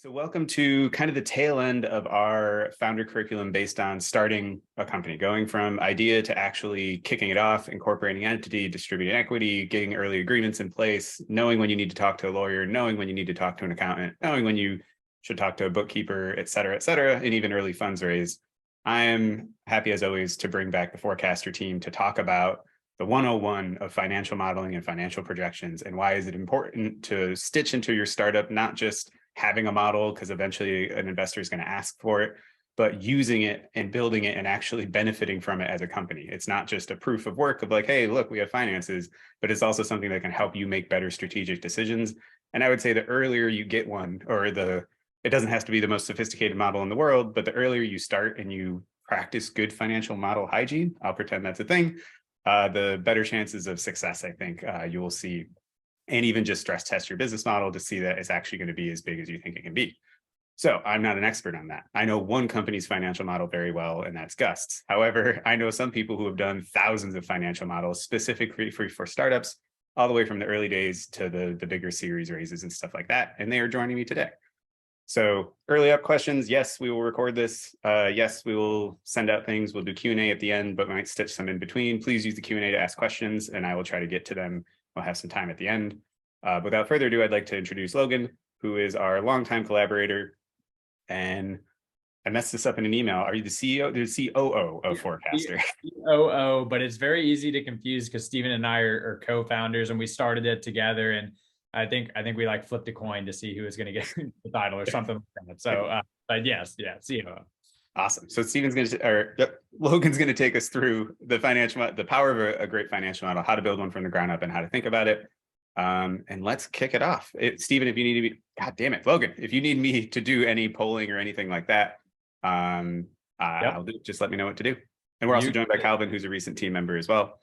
So welcome to kind of the tail end of our founder curriculum based on starting a company, going from idea to actually kicking it off, incorporating entity, distributing equity, getting early agreements in place, knowing when you need to talk to a lawyer, knowing when you need to talk to an accountant, knowing when you should talk to a bookkeeper, et cetera, and even early funds raise. I am happy as always to bring back the Forecastr team to talk about the 101 of financial modeling and financial projections, and why is it important to stitch into your startup, not just having a model because eventually an investor is going to ask for it, but using it and building it and actually benefiting from it as a company. It's not just a proof of work of like, hey, look, we have finances, but it's also something that can help you make better strategic decisions. And I would say the earlier you get one, it doesn't have to be the most sophisticated model in the world, but the earlier you start and you practice good financial model hygiene, I'll pretend that's a thing, the better chances of success, I think, you will see. And even just stress test your business model to see that it's actually going to be as big as you think it can be. So I'm not an expert on that. I know one company's financial model very well, and that's Gust's. However, I know some people who have done thousands of financial models specifically for startups, all the way from the early days to the bigger series raises and stuff like that. And they are joining me today. So early up questions, yes, we will record this. Yes, we will send out things. We'll do Q&A at the end, but we might stitch some in between. Please use the Q&A to ask questions, and I will try to get to them. We'll have some time at the end. Without further ado, I'd like to introduce Logan, who is our longtime collaborator. And I messed this up in an email. Are you the CEO, the COO of Forecastr? COO, but it's very easy to confuse because Steven and I are co-founders, and we started it together. And I think we like flipped a coin to see who was going to get the title or something like that. So, but yes, yeah, COO. Awesome. So Logan's going to take us through the power of a great financial model, how to build one from the ground up, and how to think about it. And let's kick it off. Steven, if you need to be, God damn it, Logan, if you need me to do any polling or anything like that, I'll just let me know what to do. And we're also joined by Calvin, who's a recent team member as well.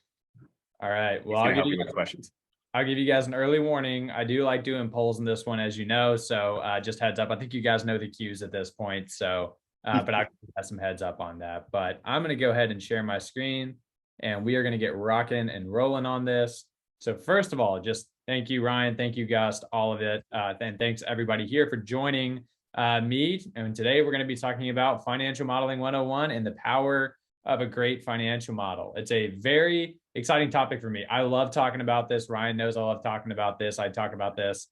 All right. Well, I'll help you with questions. I'll give you guys an early warning. I do like doing polls in this one, as you know. So just heads up. I think you guys know the cues at this point. So, but I have some heads up on that. But I'm going to go ahead and share my screen, and we are going to get rocking and rolling on this. So first of all, just thank you, Ryan. Thank you, Gus, all of it. And thanks everybody here for joining me. And today we're going to be talking about Financial Modeling 101 and the power of a great financial model. It's a very exciting topic for me. I love talking about this. Ryan knows I love talking about this. I talk about this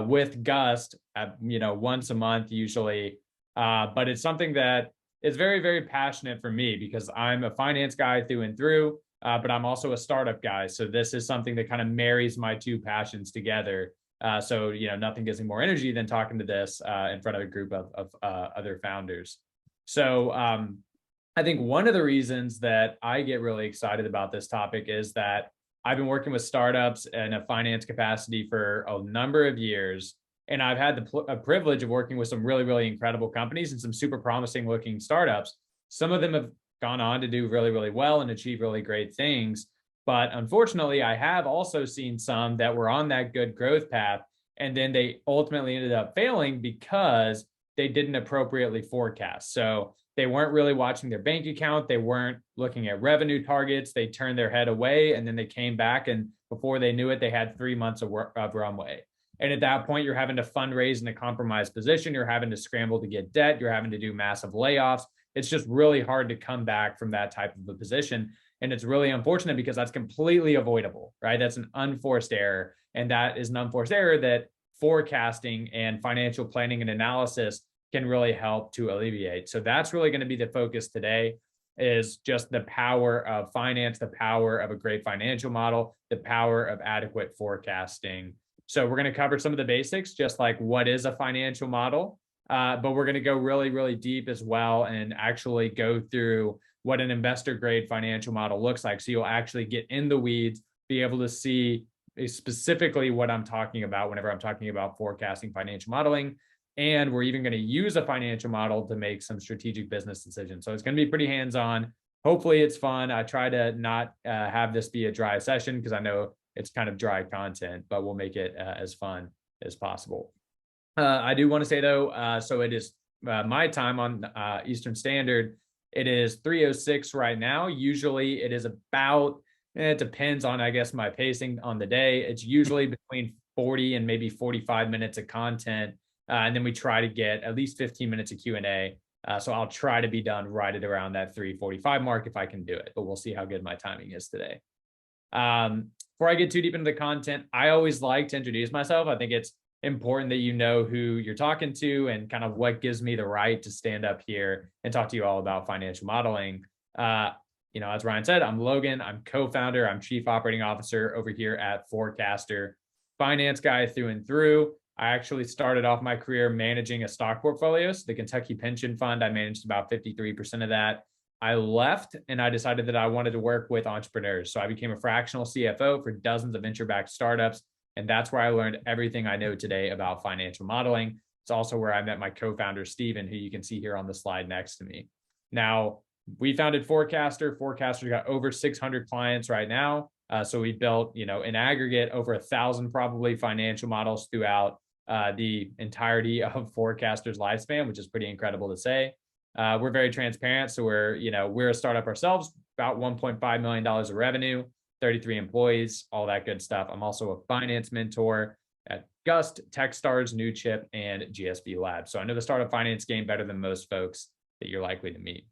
with Gus, once a month usually. But it's something that is very, very passionate for me because I'm a finance guy through and through. But I'm also a startup guy. So this is something that kind of marries my two passions together. So, nothing gives me more energy than talking to this in front of a group of other founders. So I think one of the reasons that I get really excited about this topic is that I've been working with startups in a finance capacity for a number of years. And I've had the privilege of working with some really, really incredible companies and some super promising looking startups. Some of them have gone on to do really, really well and achieve really great things. But unfortunately, I have also seen some that were on that good growth path, and then they ultimately ended up failing because they didn't appropriately forecast. So they weren't really watching their bank account. They weren't looking at revenue targets. They turned their head away, and then they came back, and before they knew it, they had 3 months of runway. And at that point, you're having to fundraise in a compromised position. You're having to scramble to get debt. You're having to do massive layoffs. It's just really hard to come back from that type of a position. And it's really unfortunate because that's completely avoidable, right? That's an unforced error. And that is an unforced error that forecasting and financial planning and analysis can really help to alleviate. So that's really going to be the focus today, is just the power of finance, the power of a great financial model, the power of adequate forecasting. So we're going to cover some of the basics, just like what is a financial model, but we're going to go really, really deep as well and actually go through what an investor grade financial model looks like. So you'll actually get in the weeds, be able to see specifically what I'm talking about whenever I'm talking about forecasting financial modeling. And we're even going to use a financial model to make some strategic business decisions. So it's going to be pretty hands-on. Hopefully it's fun. I try to not have this be a dry session because I know it's kind of dry content, but we'll make it as fun as possible. I do want to say though, so it is my time on Eastern Standard. It is 3:06 right now. Usually it is about, it depends on, I guess, my pacing on the day. It's usually between 40 and maybe 45 minutes of content And then we try to get at least 15 minutes of Q&A. So I'll try to be done right at around that 3:45 mark if I can do it, but we'll see how good my timing is today. Before I get too deep into the content, I always like to introduce myself. I think it's important that you know who you're talking to and kind of what gives me the right to stand up here and talk to you all about financial modeling. As Ryan said, I'm Logan. I'm co-founder. I'm chief operating officer over here at Forecastr, finance guy through and through. I actually started off my career managing a stock portfolio. So the Kentucky Pension Fund, I managed about 53% of that. I left and I decided that I wanted to work with entrepreneurs. So I became a fractional CFO for dozens of venture-backed startups. And that's where I learned everything I know today about financial modeling. It's also where I met my co-founder, Steven, who you can see here on the slide next to me. Now, we founded Forecastr. Forecastr got over 600 clients right now. So we built, in aggregate, over 1,000 probably financial models throughout the entirety of Forecastr's lifespan, which is pretty incredible to say. We're very transparent. So we're a startup ourselves, about $1.5 million of revenue, 33 employees, all that good stuff. I'm also a finance mentor at Gust, Techstars, New Chip, and GSV Labs. So I know the startup finance game better than most folks that you're likely to meet.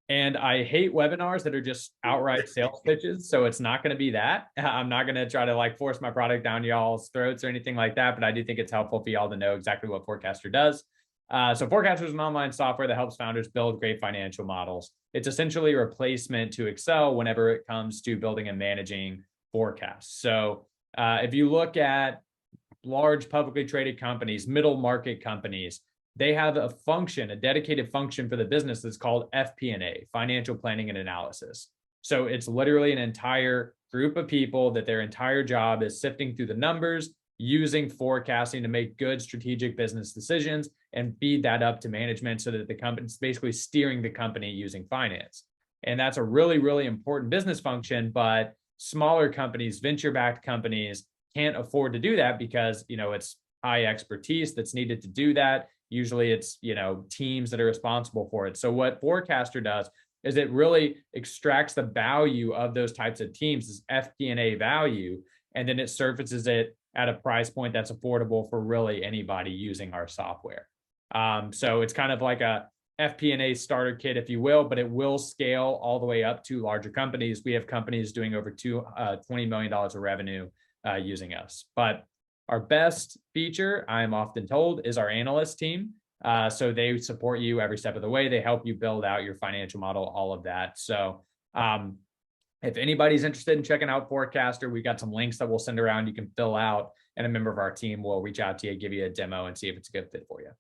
And I hate webinars that are just outright sales pitches. So it's not going to be that. I'm not going to try to force my product down y'all's throats or anything like that. But I do think it's helpful for y'all to know exactly what Forecastr does. So Forecastr is an online software that helps founders build great financial models. It's essentially a replacement to Excel whenever it comes to building and managing forecasts. So if you look at large publicly traded companies, middle market companies, they have a function, a dedicated function for the business that's called FP&A, financial planning and analysis. So it's literally an entire group of people that their entire job is sifting through the numbers, using forecasting to make good strategic business decisions and feed that up to management so that the company's basically steering the company using finance. And that's a really, really important business function, but smaller companies, venture-backed companies can't afford to do that because, it's high expertise that's needed to do that. Usually it's, teams that are responsible for it. So what Forecastr does is it really extracts the value of those types of teams, this FP&A value, and then it surfaces it at a price point that's affordable for really anybody using our software. So it's kind of like a FP&A starter kit, if you will, but it will scale all the way up to larger companies. We have companies doing over $20 million of revenue using us. But our best feature, I'm often told, is our analyst team. So they support you every step of the way. They help you build out your financial model, all of that. So if anybody's interested in checking out Forecastr, we got some links that we'll send around. You can fill out, and a member of our team will reach out to you, give you a demo, and see if it's a good fit for you.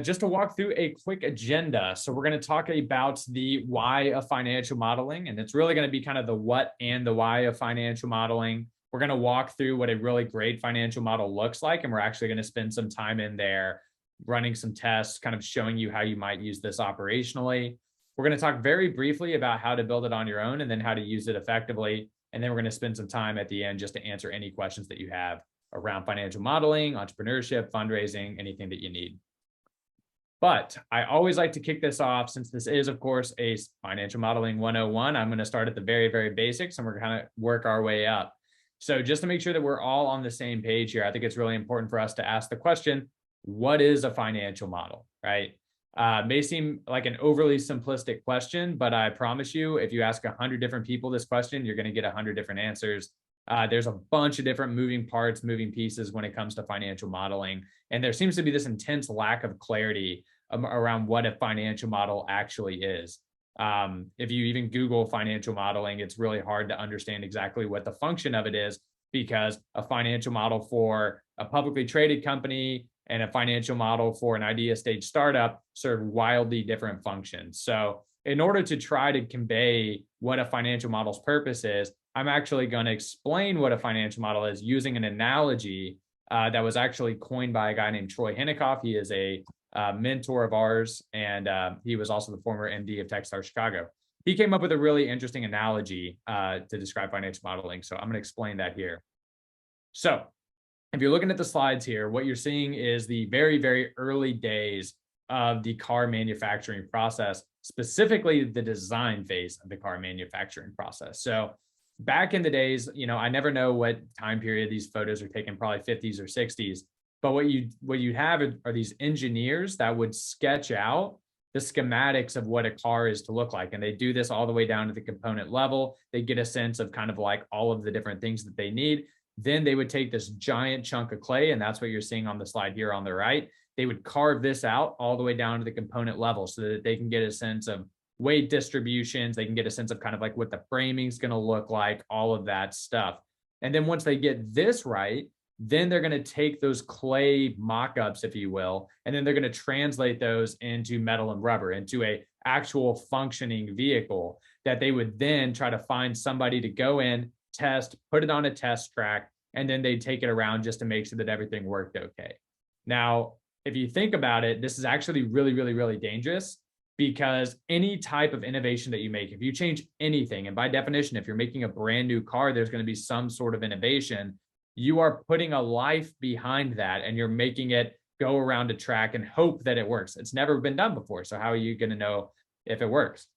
Just to walk through a quick agenda. So we're going to talk about the why of financial modeling, and it's really going to be kind of the what and the why of financial modeling. We're going to walk through what a really great financial model looks like, and we're actually going to spend some time in there running some tests, kind of showing you how you might use this operationally. We're going to talk very briefly about how to build it on your own and then how to use it effectively. And then we're going to spend some time at the end just to answer any questions that you have around financial modeling, entrepreneurship, fundraising, anything that you need. But I always like to kick this off, since this is, of course, a financial modeling 101. I'm going to start at the very, very basics, and we're going to work our way up. So just to make sure that we're all on the same page here, I think it's really important for us to ask the question, what is a financial model, right? May seem like an overly simplistic question, but I promise you, if you ask 100 different people this question, you're going to get 100 different answers. There's a bunch of different moving parts, moving pieces when it comes to financial modeling. And there seems to be this intense lack of clarity around what a financial model actually is. If you even Google financial modeling, it's really hard to understand exactly what the function of it is, because a financial model for a publicly traded company and a financial model for an idea stage startup serve wildly different functions. So in order to try to convey what a financial model's purpose is, I'm actually going to explain what a financial model is using an analogy that was actually coined by a guy named Troy Hinikoff. He is a mentor of ours, and he was also the former MD of Techstars Chicago. He came up with a really interesting analogy to describe financial modeling. So I'm going to explain that here. So if you're looking at the slides here, what you're seeing is the very, very early days of the car manufacturing process, specifically the design phase of the car manufacturing process. So back in the days, I never know what time period these photos are taken, probably 50s or 60s. But what you'd have are these engineers that would sketch out the schematics of what a car is to look like. And they do this all the way down to the component level. They get a sense of kind of like all of the different things that they need. Then they would take this giant chunk of clay, and that's what you're seeing on the slide here on the right. They would carve this out all the way down to the component level so that they can get a sense of weight distributions. They can get a sense of kind of like what the framing is going to look like, all of that stuff. And then once they get this right, then they're going to take those clay mock-ups, if you will, and then they're going to translate those into metal and rubber, into a actual functioning vehicle that they would then try to find somebody to go in, test, put it on a test track, and then they take it around just to make sure that everything worked okay. Now, if you think about it, this is actually really, really, really dangerous, because any type of innovation that you make, if you change anything, and by definition, if you're making a brand new car, there's going to be some sort of innovation. You are putting a life behind that, and you're making it go around a track and hope that it works. It's never been done before. So how are you going to know if it works?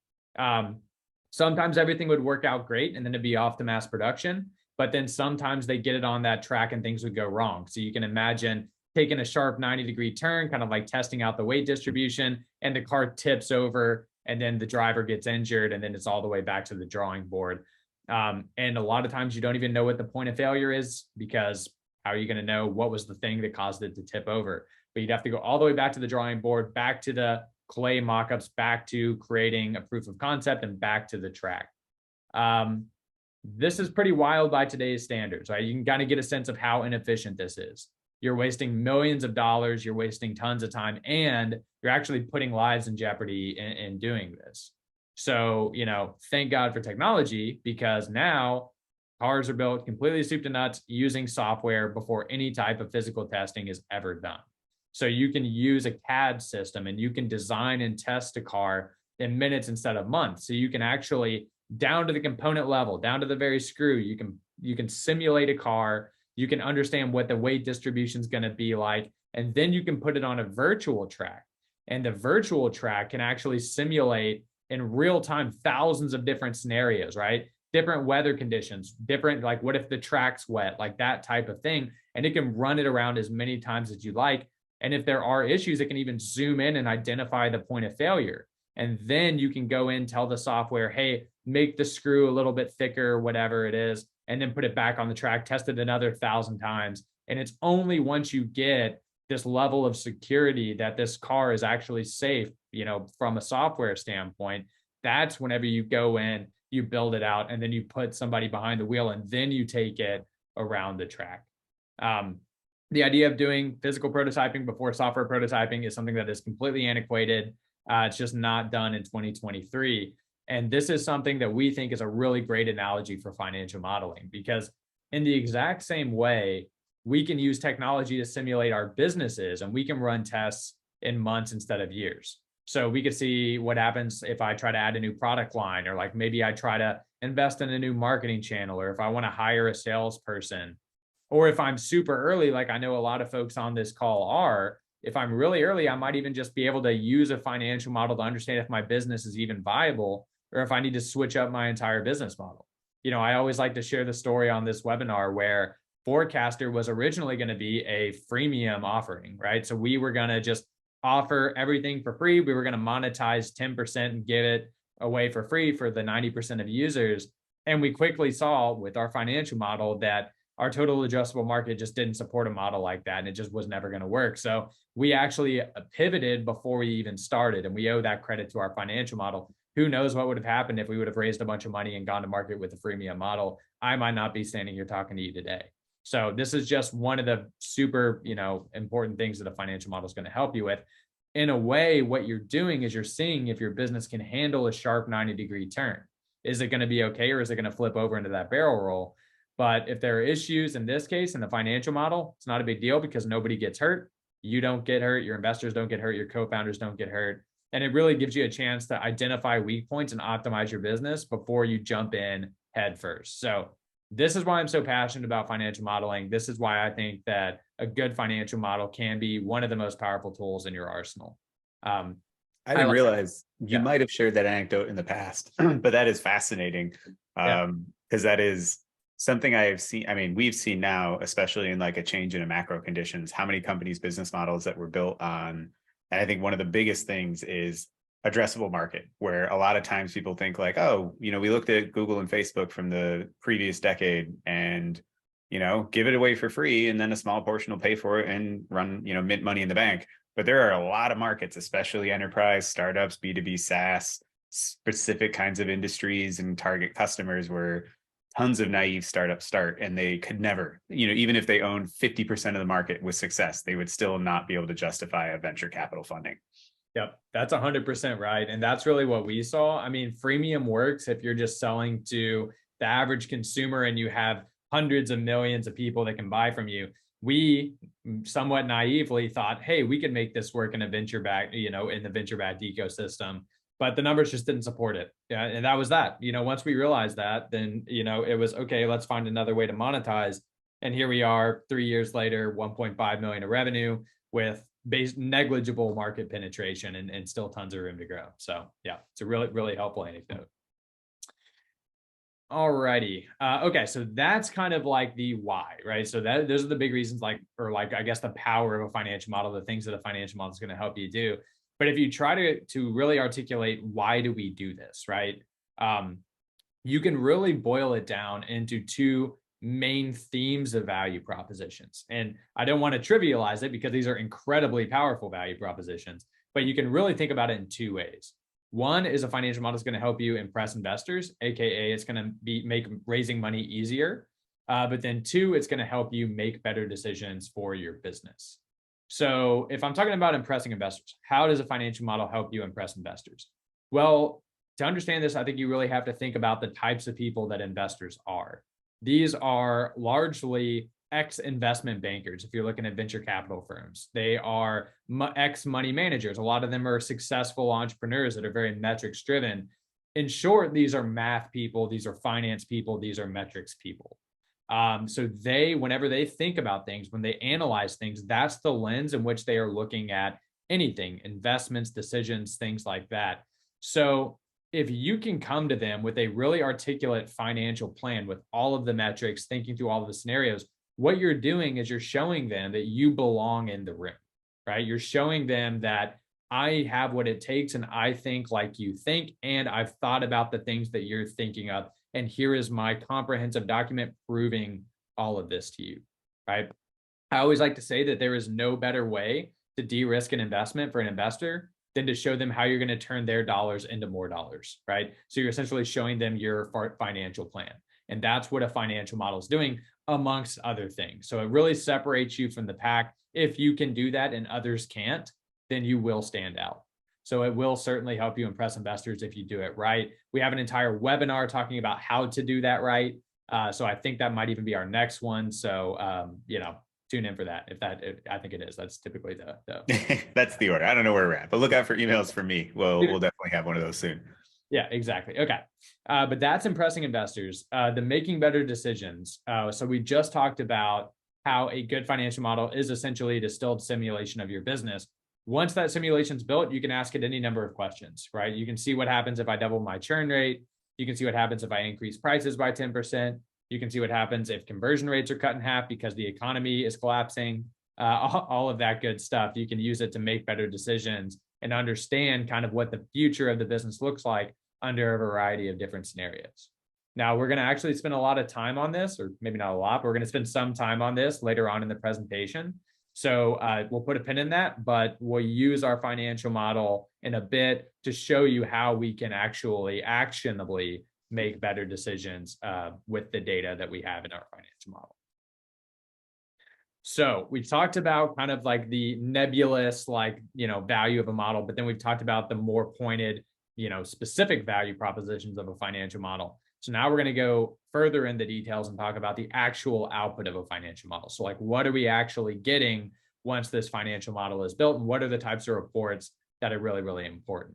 Sometimes everything would work out great and then it'd be off to mass production. But then sometimes they get it on that track and things would go wrong. So you can imagine taking a sharp 90-degree turn, kind of like testing out the weight distribution, and the car tips over and then the driver gets injured, and then it's all the way back to the drawing board. And a lot of times you don't even know what the point of failure is, because how are you going to know what was the thing that caused it to tip over? But you'd have to go all the way back to the drawing board, back to the clay mock-ups, back to creating a proof of concept, and back to the track. This is pretty wild by today's standards, right? You can kind of get a sense of how inefficient this is. You're wasting millions of dollars, you're wasting tons of time, and you're actually putting lives in jeopardy in doing this. So, thank God for technology, because now cars are built completely soup to nuts using software before any type of physical testing is ever done. So you can use a CAD system and you can design and test a car in minutes instead of months. So you can actually, down to the component level, down to the very screw, you can simulate a car, you can understand what the weight distribution is going to be like, and then you can put it on a virtual track. And the virtual track can actually simulate in real time thousands of different scenarios, right? Different weather conditions, different, like what if the track's wet, like that type of thing. And it can run it around as many times as you like. And if there are issues, it can even zoom in and identify the point of failure. And then you can go in, tell the software, hey, make the screw a little bit thicker, whatever it is, and then put it back on the track, test it another 1,000 times. And it's only once you get this level of security that this car is actually safe, from a software standpoint, that's whenever you go in, you build it out, and then you put somebody behind the wheel, and then you take it around the track. The idea of doing physical prototyping before software prototyping is something that is completely antiquated. It's just not done in 2023. And this is something that we think is a really great analogy for financial modeling, because in the exact same way, we can use technology to simulate our businesses, and we can run tests in months instead of years. So we could see what happens if I try to add a new product line, or like maybe I try to invest in a new marketing channel, or if I want to hire a salesperson, or if I'm super early, like I know a lot of folks on this call are. If I'm really early, I might even just be able to use a financial model to understand if my business is even viable, or if I need to switch up my entire business model. I always like to share the story on this webinar where Forecastr was originally going to be a freemium offering, right? So we were going to just offer everything for free. We were going to monetize 10% and give it away for free for the 90% of users. And we quickly saw with our financial model that our total addressable market just didn't support a model like that, and it just was never going to work. So we actually pivoted before we even started, and we owe that credit to our financial model. Who knows what would have happened if we would have raised a bunch of money and gone to market with a freemium model? I might not be standing here talking to you today. So this is just one of the super, important things that a financial model is going to help you with. In a way, what you're doing is you're seeing if your business can handle a sharp 90-degree turn. Is it going to be okay, or is it going to flip over into that barrel roll? But if there are issues in this case, in the financial model, it's not a big deal because nobody gets hurt. You don't get hurt. Your investors don't get hurt. Your co-founders don't get hurt. And it really gives you a chance to identify weak points and optimize your business before you jump in head first. So this is why I'm so passionate about financial modeling. This is why I think that a good financial model can be one of the most powerful tools in your arsenal. I realize you might have shared that anecdote in the past, but that is fascinating. Yeah. because that is something I have seen. I mean, we've seen now, especially in like a change in a macro conditions, how many companies' business models that were built on. And I think one of the biggest things is addressable market, where a lot of times people think like, oh, we looked at Google and Facebook from the previous decade and, give it away for free. And then a small portion will pay for it and run, mint money in the bank. But there are a lot of markets, especially enterprise, startups, B2B SaaS, specific kinds of industries and target customers where tons of naive startups start and they could never, even if they own 50% of the market with success, they would still not be able to justify a venture capital funding. Yep, that's 100% right. And that's really what we saw. I mean, freemium works if you're just selling to the average consumer and you have hundreds of millions of people that can buy from you. We somewhat naively thought, hey, we could make this work in a venture backed, in the venture backed ecosystem, but the numbers just didn't support it. Yeah, and that was that. Once we realized that, then it was okay. Let's find another way to monetize. And here we are, 3 years later, 1.5 million of revenue with negligible market penetration and still tons of room to grow. So yeah, it's a really, really helpful anecdote. Alrighty. Okay. So that's kind of like the why, right? So those are the big reasons, I guess the power of a financial model, the things that a financial model is going to help you do. But if you try to really articulate why do we do this, right? You can really boil it down into two main themes of value propositions. And I don't want to trivialize it because these are incredibly powerful value propositions, but you can really think about it in two ways. One is a financial model is going to help you impress investors, AKA it's going to make raising money easier. But then two, it's going to help you make better decisions for your business. So if I'm talking about impressing investors, how does a financial model help you impress investors? Well, to understand this, I think you really have to think about the types of people that investors are. These are largely ex-investment bankers. If you're looking at venture capital firms, they are ex-money managers. A lot of them are successful entrepreneurs that are very metrics driven. In short, these are math people, these are finance people, these are metrics people. So whenever they think about things, when they analyze things, that's the lens in which they are looking at anything, investments, decisions, things like that. So if you can come to them with a really articulate financial plan with all of the metrics, thinking through all of the scenarios, what you're doing is you're showing them that you belong in the room, right? You're showing them that I have what it takes and I think like you think, and I've thought about the things that you're thinking of. And here is my comprehensive document proving all of this to you, right? I always like to say that there is no better way to de-risk an investment for an investor than to show them how you're going to turn their dollars into more dollars, right? So you're essentially showing them your financial plan. And that's what a financial model is doing, amongst other things. So it really separates you from the pack. If you can do that and others can't, then you will stand out. So it will certainly help you impress investors if you do it right. We have an entire webinar talking about how to do that right. So I think that might even be our next one. So, tune in for that. I think it is. That's typically the that's the order. I don't know where we're at, but look out for emails from me. We'll definitely have one of those soon. Yeah, exactly. Okay. But that's impressing investors. The making better decisions. So we just talked about how a good financial model is essentially a distilled simulation of your business. Once that simulation's built, you can ask it any number of questions, right? You can see what happens if I double my churn rate. You can see what happens if I increase prices by 10%. You can see what happens if conversion rates are cut in half because the economy is collapsing, all of that good stuff. You can use it to make better decisions and understand kind of what the future of the business looks like under a variety of different scenarios. Now, we're going to actually spend a lot of time on this, or maybe not a lot, but we're going to spend some time on this later on in the presentation. So we'll put a pin in that, but we'll use our financial model in a bit to show you how we can actually actionably make better decisions with the data that we have in our financial model. So we've talked about kind of like the nebulous, value of a model, but then we've talked about the more pointed, specific value propositions of a financial model. So now we're going to go further in the details and talk about the actual output of a financial model. So what are we actually getting once this financial model is built, and what are the types of reports that are really, really important?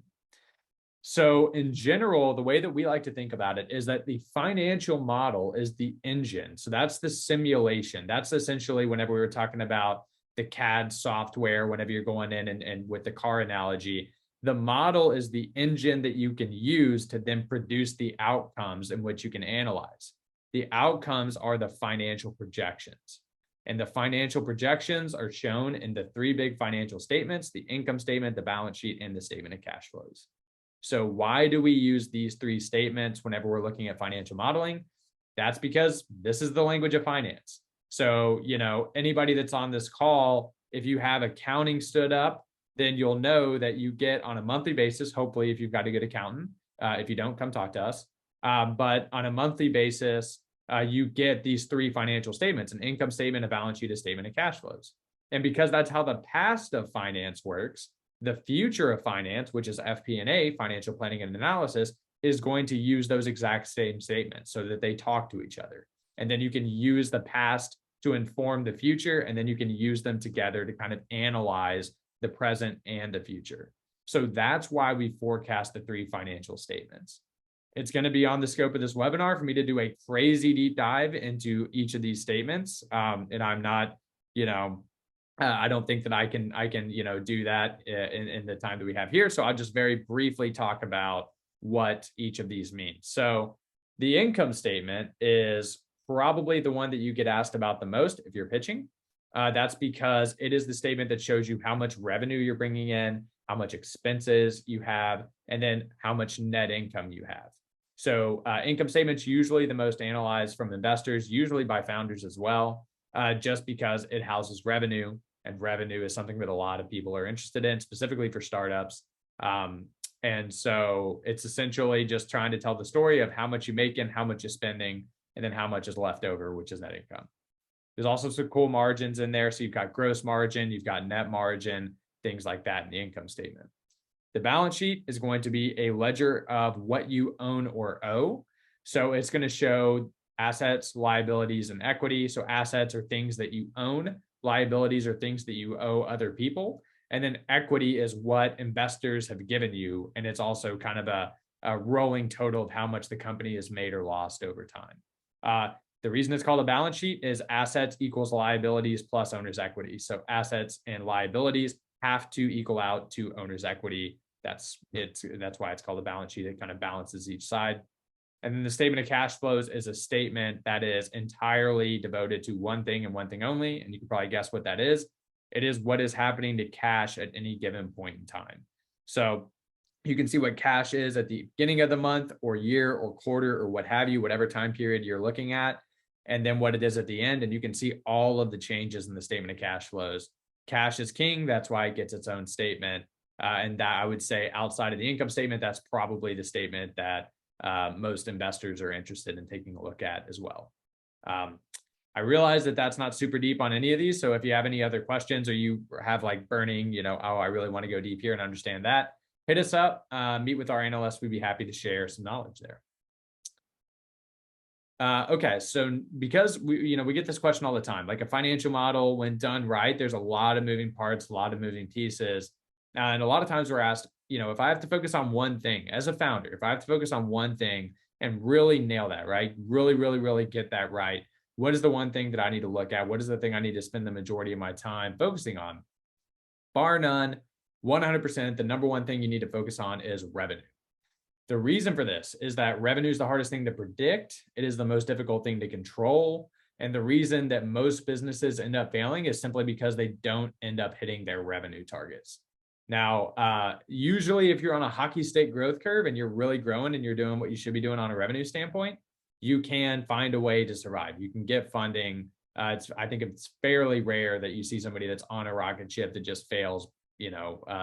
So in general, the way that we like to think about it is that the financial model is the engine. So that's the simulation. That's essentially whenever we were talking about the CAD software, whenever you're going in and with the car analogy, the model is the engine that you can use to then produce the outcomes in which you can analyze. The outcomes are the financial projections. And the financial projections are shown in the three big financial statements: the income statement, the balance sheet, and the statement of cash flows. So why do we use these three statements whenever we're looking at financial modeling? That's because this is the language of finance. So, anybody that's on this call, if you have accounting stood up, then you'll know that you get on a monthly basis, hopefully if you've got a good accountant. If you don't, come talk to us. But on a monthly basis, you get these three financial statements: an income statement, a balance sheet, a statement of cash flows. And because that's how the past of finance works, the future of finance, which is FP&A, financial planning and analysis, is going to use those exact same statements so that they talk to each other. And then you can use the past to inform the future, and then you can use them together to kind of analyze the present and the future. So that's why we forecast the three financial statements. It's going to be on the scope of this webinar for me to do a crazy deep dive into each of these statements. And I'm not, I don't think that I can, do that in the time that we have here. So I'll just very briefly talk about what each of these means. So the income statement is probably the one that you get asked about the most if you're pitching. That's because it is the statement that shows you how much revenue you're bringing in, how much expenses you have, and then how much net income you have. So income statement's usually the most analyzed from investors, usually by founders as well, just because it houses revenue, and revenue is something that a lot of people are interested in, specifically for startups. And so it's essentially just trying to tell the story of how much you make and how much you're spending, and then how much is left over, which is net income. There's also some cool margins in there. So you've got gross margin, you've got net margin, things like that in the income statement. The balance sheet is going to be a ledger of what you own or owe. So it's going to show assets, liabilities, and equity. So assets are things that you own, liabilities are things that you owe other people, and then equity is what investors have given you. And it's also kind of a rolling total of how much the company has made or lost over time. The reason it's called a balance sheet is assets equals liabilities plus owner's equity. So assets and liabilities have to equal out to owner's equity. That's why it's called a balance sheet. It kind of balances each side. And then the statement of cash flows is a statement that is entirely devoted to one thing and one thing only. And you can probably guess what that is. It is what is happening to cash at any given point in time. So you can see what cash is at the beginning of the month or year or quarter or what have you, whatever time period you're looking at, and then what it is at the end. And you can see all of the changes in the statement of cash flows. Cash is king. That's why it gets its own statement. And that, I would say, outside of the income statement, that's probably the statement that most investors are interested in taking a look at as well. I realize that that's not super deep on any of these. So if you have any other questions, or you have like burning, oh, I really want to go deep here and understand that, hit us up, meet with our analysts. We'd be happy to share some knowledge there. Okay, so because we get this question all the time, like a financial model, when done right, there's a lot of moving parts, a lot of moving pieces. And a lot of times we're asked, if I have to focus on one thing as a founder, if I have to focus on one thing and really nail that, right? Really, really, really get that right. What is the one thing that I need to look at? What is the thing I need to spend the majority of my time focusing on? Bar none, 100%, the number one thing you need to focus on is revenue. The reason for this is that revenue is the hardest thing to predict. It is the most difficult thing to control. And the reason that most businesses end up failing is simply because they don't end up hitting their revenue targets. Now, usually if you're on a hockey stick growth curve and you're really growing and you're doing what you should be doing on a revenue standpoint, you can find a way to survive. You can get funding. I think it's fairly rare that you see somebody that's on a rocket ship that just fails,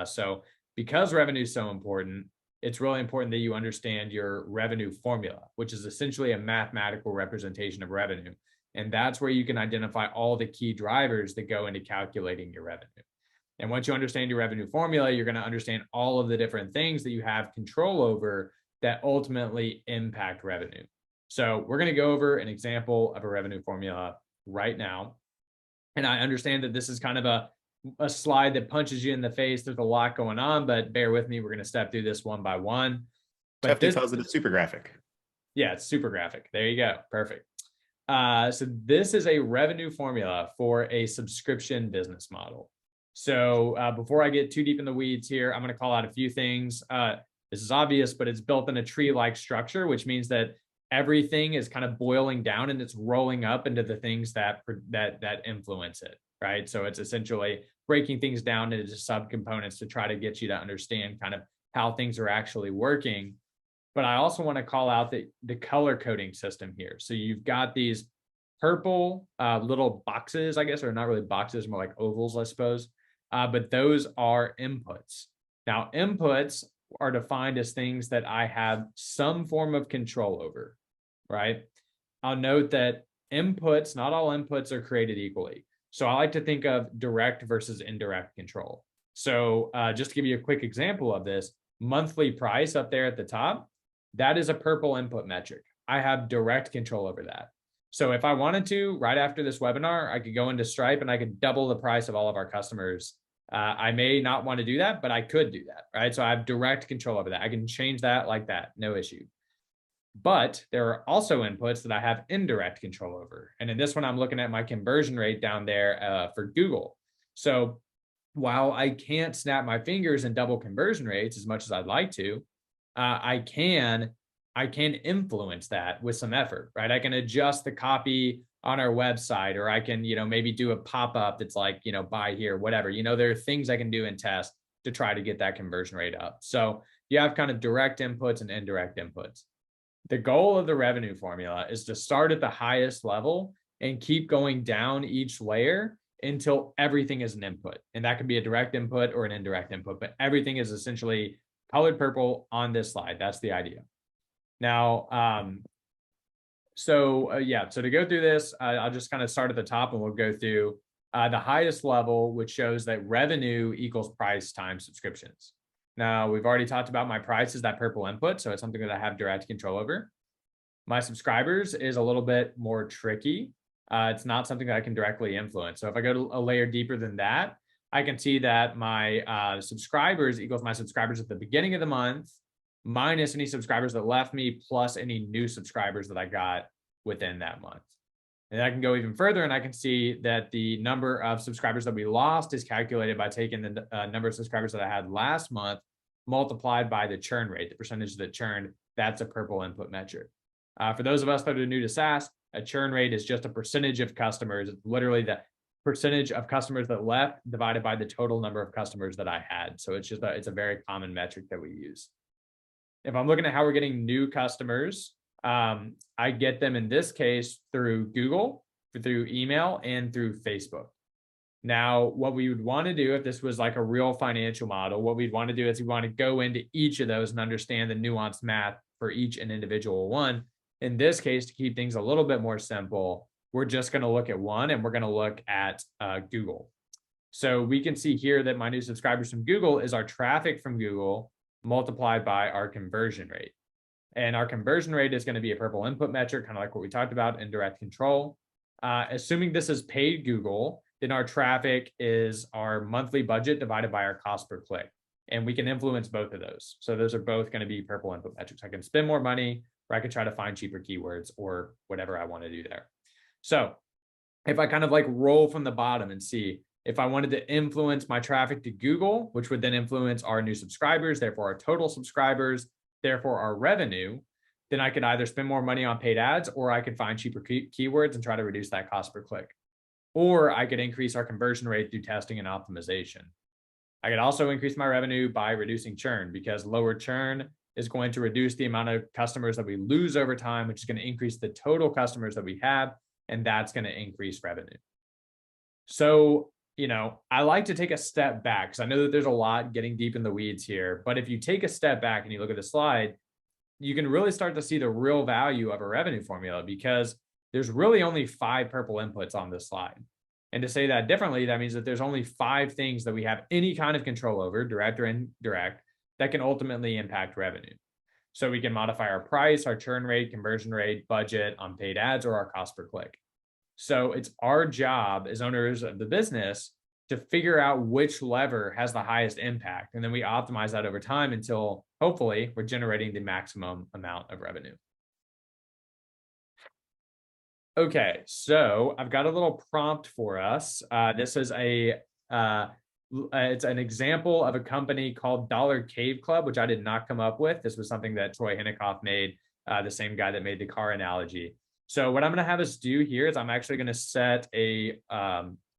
So because revenue is so important, it's really important that you understand your revenue formula, which is essentially a mathematical representation of revenue. And that's where you can identify all the key drivers that go into calculating your revenue. And once you understand your revenue formula, you're going to understand all of the different things that you have control over that ultimately impact revenue. So we're going to go over an example of a revenue formula right now. And I understand that this is kind of a slide that punches you in the face. There's a lot going on, but bear with me. We're going to step through this one by one. But this tells it it's super graphic. Yeah, it's super graphic. There you go. Perfect. So this is a revenue formula for a subscription business model. So before I get too deep in the weeds here, I'm going to call out a few things. This is obvious, but it's built in a tree-like structure, which means that everything is kind of boiling down and it's rolling up into the things that influence it, right? So it's essentially breaking things down into subcomponents to try to get you to understand kind of how things are actually working. But I also want to call out the color coding system here. So you've got these purple little boxes, I guess, or not really boxes, more like ovals, I suppose. But those are inputs. Now, inputs are defined as things that I have some form of control over, right? I'll note that inputs, not all inputs are created equally. So I like to think of direct versus indirect control. So just to give you a quick example of this, monthly price up there at the top, that is a purple input metric. I have direct control over that. So if I wanted to, right after this webinar, I could go into Stripe and I could double the price of all of our customers. I may not want to do that, but I could do that, right? So I have direct control over that. I can change that like that, no issue. But there are also inputs that I have indirect control over. And in this one, I'm looking at my conversion rate down there for Google. So while I can't snap my fingers and double conversion rates as much as I'd like to, I can influence that with some effort, right? I can adjust the copy on our website, or I can, maybe do a pop-up that's like, buy here, whatever. There are things I can do and test to try to get that conversion rate up. So you have kind of direct inputs and indirect inputs. The goal of the revenue formula is to start at the highest level and keep going down each layer until everything is an input. And that can be a direct input or an indirect input, but everything is essentially colored purple on this slide. That's the idea. Now, so to go through this, I'll just kind of start at the top and we'll go through the highest level, which shows that revenue equals price times subscriptions. Now, we've already talked about my price is that purple input, so it's something that I have direct control over. My subscribers is a little bit more tricky. It's not something that I can directly influence. So if I go to a layer deeper than that, I can see that my subscribers equals my subscribers at the beginning of the month, minus any subscribers that left me, plus any new subscribers that I got within that month. And I can go even further and I can see that the number of subscribers that we lost is calculated by taking the number of subscribers that I had last month multiplied by the churn rate, the percentage that churned. That's a purple input metric. For those of us that are new to SaaS, a churn rate is just a percentage of customers. It's literally the percentage of customers that left divided by the total number of customers that I had. So it's a very common metric that we use. If I'm looking at how we're getting new customers, I get them in this case through Google, through email, and through Facebook. Now, what we would want to do if this was like a real financial model, what we'd want to do is we want to go into each of those and understand the nuanced math for each and individual one. In this case, to keep things a little bit more simple, we're just going to look at one and we're going to look at Google. So we can see here that my new subscribers from Google is our traffic from Google multiplied by our conversion rate. And our conversion rate is going to be a purple input metric, kind of like what we talked about, indirect control. Assuming this is paid Google, then our traffic is our monthly budget divided by our cost per click. And we can influence both of those. So those are both going to be purple input metrics. I can spend more money, or I can try to find cheaper keywords, or whatever I want to do there. So if I kind of like roll from the bottom and see if I wanted to influence my traffic to Google, which would then influence our new subscribers, therefore our total subscribers, therefore our revenue, then I could either spend more money on paid ads, or I could find cheaper keywords and try to reduce that cost per click. Or I could increase our conversion rate through testing and optimization. I could also increase my revenue by reducing churn, because lower churn is going to reduce the amount of customers that we lose over time, which is going to increase the total customers that we have, and that's going to increase revenue. So, I like to take a step back because I know that there's a lot getting deep in the weeds here, but if you take a step back and you look at the slide, you can really start to see the real value of a revenue formula, because there's really only 5 purple inputs on this slide. And to say that differently, that means that there's only 5 things that we have any kind of control over, direct or indirect, that can ultimately impact revenue. So we can modify our price, our churn rate, conversion rate, budget on paid ads, or our cost per click. So it's our job as owners of the business to figure out which lever has the highest impact. And then we optimize that over time until hopefully we're generating the maximum amount of revenue. Okay, so I've got a little prompt for us. This is it's an example of a company called Dollar Cave Club, which I did not come up with. This was something that Troy Hinikoff made the same guy that made the car analogy. So what I'm going to have us do here is I'm actually going to set a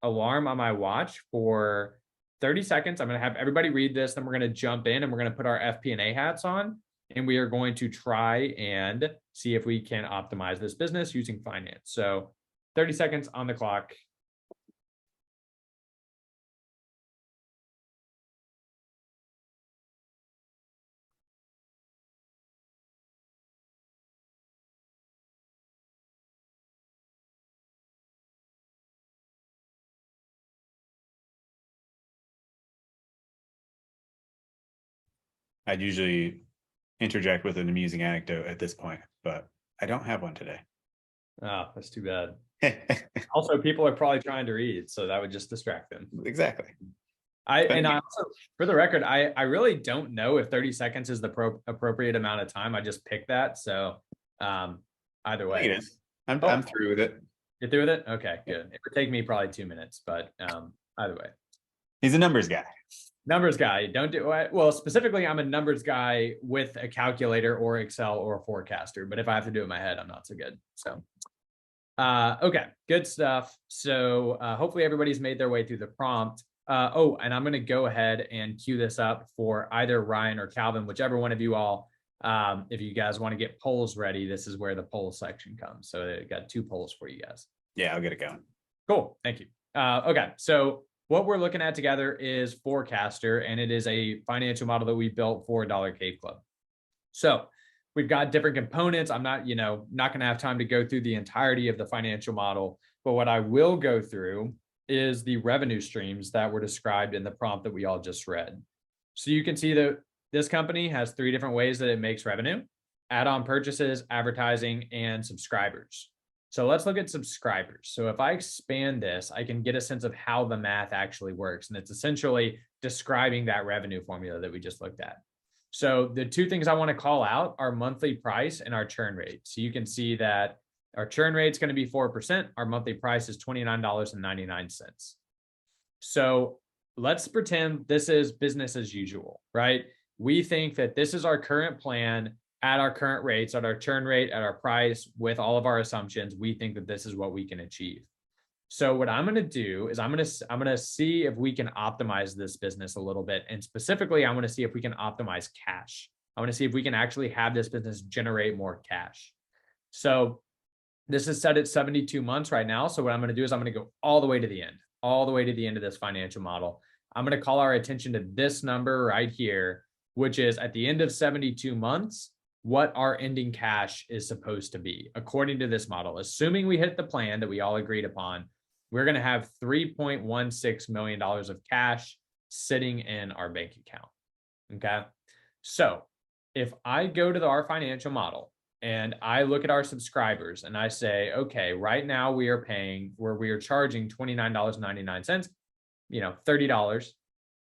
alarm on my watch for 30 seconds. I'm going to have everybody read this. Then we're going to jump in and we're going to put our FP&A hats on. And we are going to try and see if we can optimize this business using finance. So 30 seconds on the clock. I'd usually interject with an amusing anecdote at this point, but I don't have one today. Oh, that's too bad. Also, people are probably trying to read, so that would just distract them. Exactly. I also, for the record, I really don't know if 30 seconds is the appropriate amount of time. I just picked that. So either way. It is. I'm through with it. You're through with it? Okay, good. It would take me probably 2 minutes, but either way. He's a numbers guy. Numbers guy. Don't do well. Specifically, I'm a numbers guy with a calculator or Excel or Forecastr. But if I have to do it in my head, I'm not so good. So, okay, good stuff. So hopefully everybody's made their way through the prompt. And I'm going to go ahead and queue this up for either Ryan or Calvin, whichever one of you all. If you guys want to get polls ready, this is where the poll section comes. So I got 2 polls for you guys. Yeah, I'll get it going. Cool. Thank you. Okay. So what we're looking at together is Forecastr, and it is a financial model that we built for Dollar Cave Club. So we've got different components. I'm not going to have time to go through the entirety of the financial model, but what I will go through is the revenue streams that were described in the prompt that we all just read. So you can see that this company has 3 different ways that it makes revenue: add-on purchases, advertising, and subscribers. So let's look at subscribers. So if I expand this, I can get a sense of how the math actually works. And it's essentially describing that revenue formula that we just looked at. So the 2 things I want to call out are monthly price and our churn rate. So you can see that our churn rate is going to be 4%. Our monthly price is $29.99. So let's pretend this is business as usual, right? We think that this is our current plan at our current rates, at our churn rate, at our price, with all of our assumptions. We think that this is what we can achieve. So what I'm going to do is I'm going to see if we can optimize this business a little bit. And specifically, I want to see if we can optimize cash. I want to see if we can actually have this business generate more cash. So this is set at 72 months right now. So what I'm going to do is I'm going to go all the way to the end, of this financial model. I'm going to call our attention to this number right here, which is at the end of 72 months, what our ending cash is supposed to be. According to this model, assuming we hit the plan that we all agreed upon, we're going to have $3.16 million of cash sitting in our bank account. Okay. So if I go to our financial model and I look at our subscribers and I say, okay, right now we are charging $29.99, $30.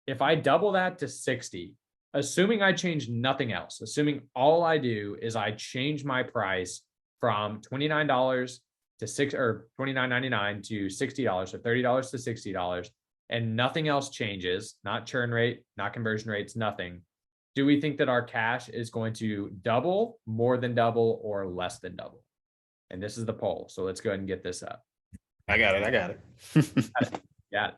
If I double that to 60, assuming I change nothing else, assuming all I do is I change my price from $29 to $29.99 to $60, so $30 to $60, and nothing else changes, not churn rate, not conversion rates, nothing. Do we think that our cash is going to double, more than double, or less than double? And this is the poll. So let's go ahead and get this up. I got it. Got it.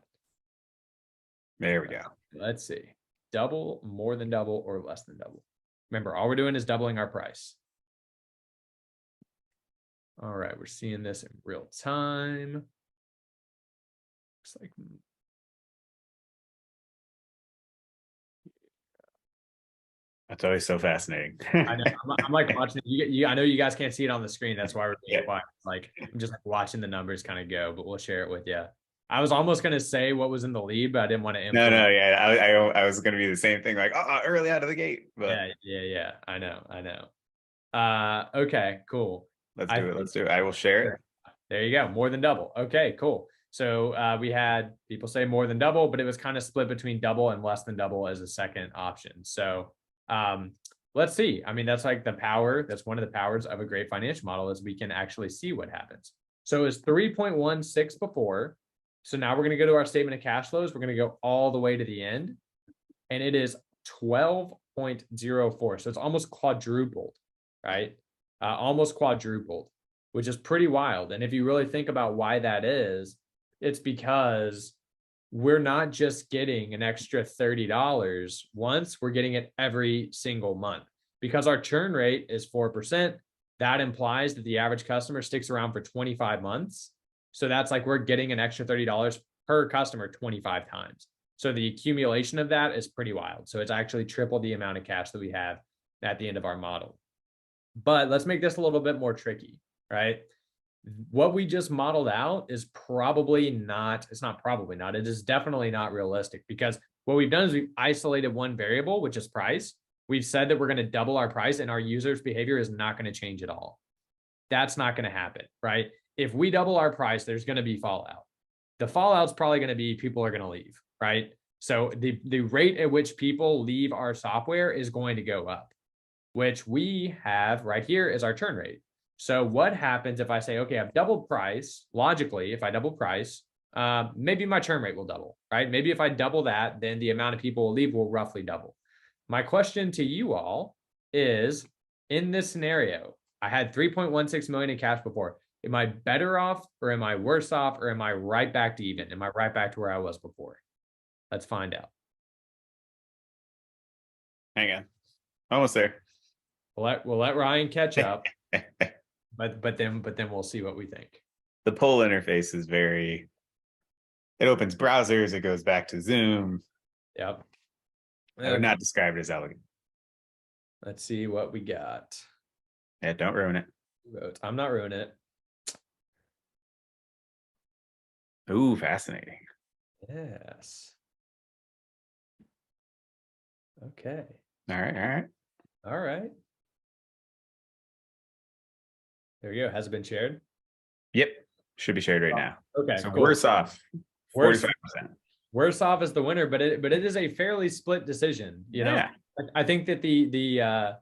There we go. Let's see. Double, more than double, or less than double. Remember, all we're doing is doubling our price. All right, we're seeing this in real time. Looks like that's always so fascinating. I know. I'm like watching. I know you guys can't see it on the screen. That's why we're being quiet. Like I'm just like watching the numbers kind of go, but we'll share it with you. I was almost going to say what was in the lead, but I didn't want to. No, yeah, I was going to be the same thing, like early out of the gate. But yeah. I know. Okay, cool. Let's do it. I will share it. There you go. More than double. Okay, cool. So we had people say more than double, but it was kind of split between double and less than double as a second option. So let's see. I mean, that's like the power. That's one of the powers of a great financial model, is we can actually see what happens. So it's 3.16 before. So now we're going to go to our statement of cash flows. We're going to go all the way to the end, and it is 12.04. So it's almost quadrupled, right? almost quadrupled, which is pretty wild. And if you really think about why that is, it's because we're not just getting an extra $30 once, we're getting it every single month. Because our churn rate is 4%, that implies that the average customer sticks around for 25 months. So that's like we're getting an extra $30 per customer 25 times. So the accumulation of that is pretty wild. So it's actually triple the amount of cash that we have at the end of our model. But let's make this a little bit more tricky, right? What we just modeled out is probably not, it's not probably not, it is definitely not realistic, because what we've done is we've isolated one variable, which is price. We've said that we're going to double our price and our users' behavior is not going to change at all. That's not going to happen, right? If we double our price, there's going to be fallout. The fallout's probably going to be people are going to leave, right? So the rate at which people leave our software is going to go up, which we have right here is our churn rate. So what happens if I say, okay, I've doubled price? Logically, if I double price, maybe my churn rate will double, right? Maybe if I double that, then the amount of people will leave will roughly double. My question to you all is, in this scenario, I had 3.16 million in cash before. Am I better off, or am I worse off, or am I right back to even? Am I right back to where I was before? Let's find out. Hang on. Almost there. We'll let Ryan catch up. But then we'll see what we think. The poll interface is it opens browsers, it goes back to Zoom. Yep. I would not describe it as elegant. Let's see what we got. Yeah, don't ruin it. I'm not ruining it. Ooh, fascinating. Yes. Okay. All right. All right. There you go. Has it been shared? Yep. Should be shared right now. Okay. So cool. worse off. 45%. Worse off is the winner, but it is a fairly split decision. You know, I think that the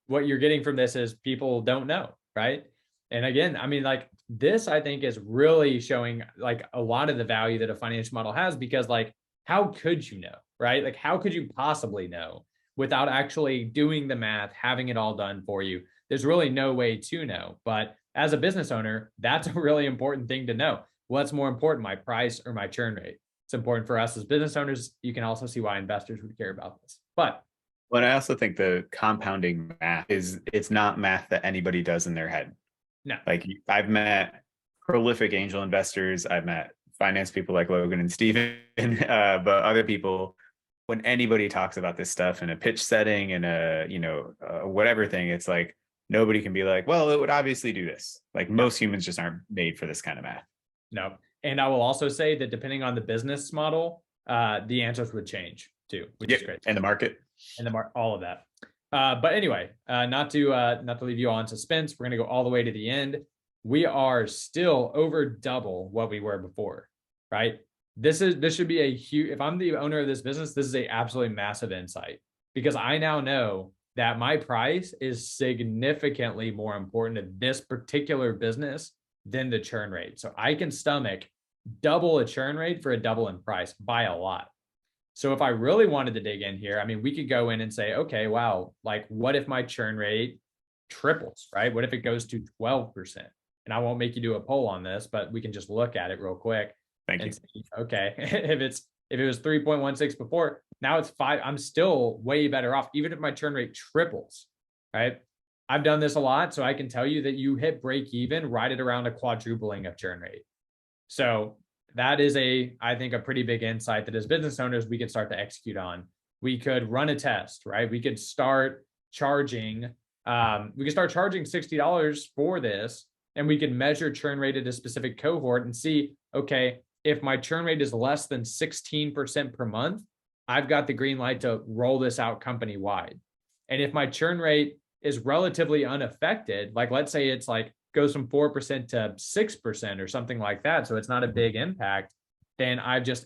what you're getting from this is people don't know, right? And again, I mean, like this, I think is really showing like a lot of the value that a financial model has, because like, how could you know, right? Like, how could you possibly know without actually doing the math, having it all done for you? There's really no way to know. But as a business owner, that's a really important thing to know. What's more important, my price or my churn rate? It's important for us as business owners. You can also see why investors would care about this. But I also think the compounding math it's not math that anybody does in their head. No. Like I've met prolific angel investors. I've met finance people like Logan and Steven, but other people, when anybody talks about this stuff in a pitch setting and whatever thing, it's like, nobody can be like, well, it would obviously do this. Like most humans just aren't made for this kind of math. No. And I will also say that depending on the business model, the answers would change too, which is great. And the market. And all of that. But anyway, not to leave you all in suspense, we're going to go all the way to the end. We are still over double what we were before, right? This should be a huge, if I'm the owner of this business, this is a absolutely massive insight, because I now know that my price is significantly more important to this particular business than the churn rate. So I can stomach double a churn rate for a double in price by a lot. So if I really wanted to dig in here, I mean, we could go in and say, okay, wow, like what if my churn rate triples, right? What if it goes to 12%? And I won't make you do a poll on this, but we can just look at it real quick. Thank you. See, okay, if it was 3.16 before, now it's 5. I'm still way better off, even if my churn rate triples, right? I've done this a lot, so I can tell you that you hit break even right at around a quadrupling of churn rate. So that is I think a pretty big insight that as business owners, we can start to execute on. We could run a test, right? We could start charging $60 for this, and we can measure churn rate at a specific cohort and see, okay, if my churn rate is less than 16% per month, I've got the green light to roll this out company wide. And if my churn rate is relatively unaffected, like let's say it's like goes from 4% to 6% or something like that, so it's not a big impact, then I've just